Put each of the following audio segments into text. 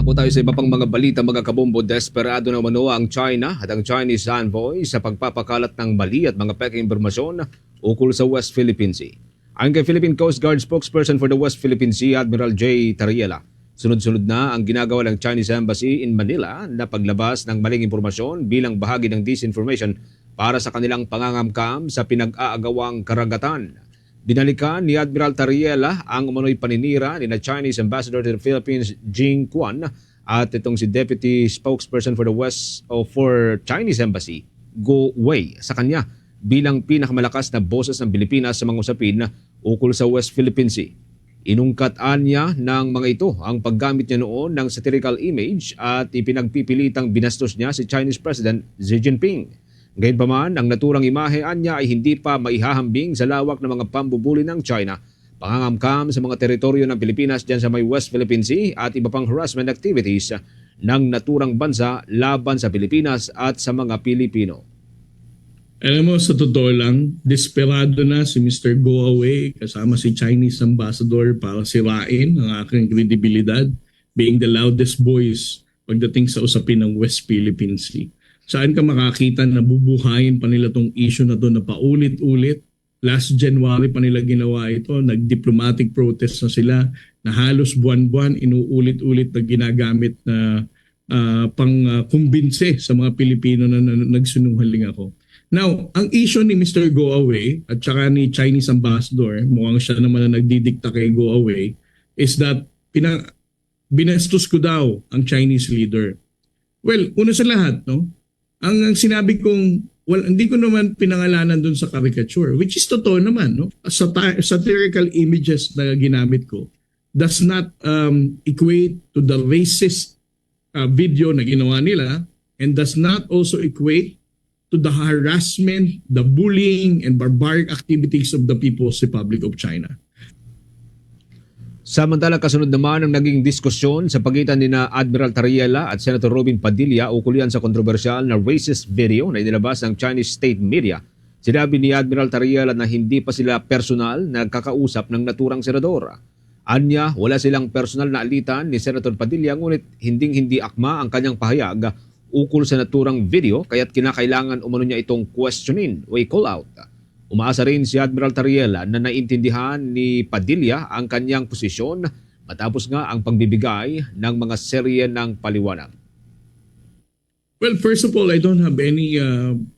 Apo tayo sa iba pang mga balita mga kabombo. Desperado na umano ang China at ang Chinese envoy sa pagpapakalat ng mali at mga pekeng impormasyon ukol sa West Philippine Sea. Ayon kay Philippine Coast Guard spokesperson for the West Philippine Sea, Admiral J. Tariela, sunod-sunod na ang ginagawa ng Chinese Embassy in Manila na paglabas ng maling impormasyon bilang bahagi ng disinformation para sa kanilang pangangamkam sa pinag-aagawang karagatan. Binalikan ni Admiral Tariela ang umano'y paninira ni na Chinese Ambassador to the Philippines, Jing Quan, at itong si Deputy Spokesperson for the West for Chinese Embassy, Go Wei, sa kanya bilang pinakamalakas na boses ng Pilipinas sa mga usapin ukol sa West Philippine Sea. Inungkataan niya ng mga ito ang paggamit niya noon ng satirical image at ipinagpipilitang binastos niya si Chinese President Xi Jinping. Gayunpaman, ang naturang imahe niya ay hindi pa maihahambing sa lawak ng mga pambubuli ng China, pangangamkam sa mga teritoryo ng Pilipinas dyan sa may West Philippine Sea at iba pang harassment activities ng naturang bansa laban sa Pilipinas at sa mga Pilipino. Alam mo, sa totoo lang, desperado na si Mr. Go Away kasama si Chinese Ambassador para sirain ang aking kredibilidad being the loudest voice pagdating sa usapin ng West Philippine Sea. Saan ka makakita na bubuhayin pa nila tong issue na to na paulit-ulit? Last January pa nila ginawa ito, nag-diplomatic protest na sila na halos buwan-buwan inuulit-ulit na ginagamit na pang-kumbinse sa mga Pilipino na nagsunungaling ako. Now, ang issue ni Mr. Go Away at saka ni Chinese Ambassador, mukhang siya naman na nagdidikta kay Go Away, is that binastos ko daw ang Chinese leader. Well, una sa lahat, no? Ang sinabi kong, well, hindi ko naman pinangalanan dun sa caricature, which is totoo naman, no? Satirical images na ginamit ko does not equate to the racist video na ginawa nila and does not also equate to the harassment, the bullying, and barbaric activities of the People's Republic of China. Samantala, kasunod naman ang naging diskusyon sa pagitan ni na Admiral Tariela at Senator Robin Padilla ukol yan sa kontrobersyal na racist video na inilabas ng Chinese state media. Sinabi ni Admiral Tariela na hindi pa sila personal nagkakausap ng naturang senador. Anya, wala silang personal na alitan ni Senator Padilla ngunit hinding-hindi akma ang kanyang pahayag ukol sa naturang video kaya't kinakailangan umano niya itong questionin o i-call out. Umaasa rin si Admiral Tariela na naintindihan ni Padilla ang kanyang posisyon matapos nga ang pagbibigay ng mga serye ng paliwanag. Well, first of all, I don't have any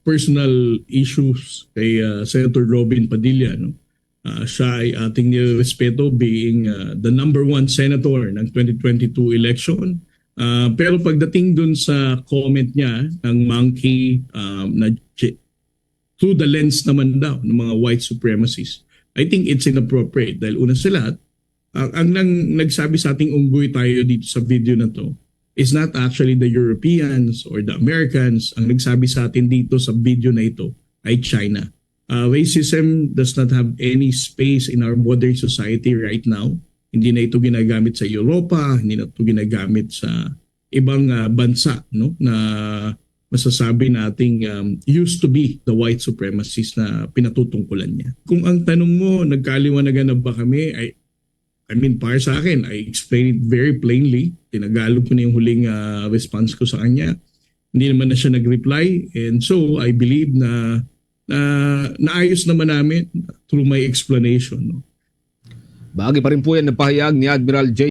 personal issues kay Senator Robin Padilla. No? Siya ay ating nirespeto being the number one senator ng 2022 election. Pero pagdating dun sa comment niya ng monkey na through the lens naman daw ng mga white supremacists, I think it's inappropriate dahil una sa lahat, ang nagsabi sa ating unggoy tayo dito sa video na to is not actually the Europeans or the Americans. Ang nagsabi sa atin dito sa video na ito ay China. Racism does not have any space in our modern society right now. Hindi na ito ginagamit sa Europa, hindi na ito ginagamit sa ibang bansa, no, na masasabi nating used to be the white supremacists na pinatutungkulan niya. Kung ang tanong mo, nagkaliwanagan na ba kami, I mean, para sa akin, I explained it very plainly. Tinagalog ko na yung huling response ko sa kanya. Hindi naman na siya nag-reply. And so, I believe na naayos naman namin through my explanation. No? Bahagi pa rin po yan ng pahayag ni Admiral J.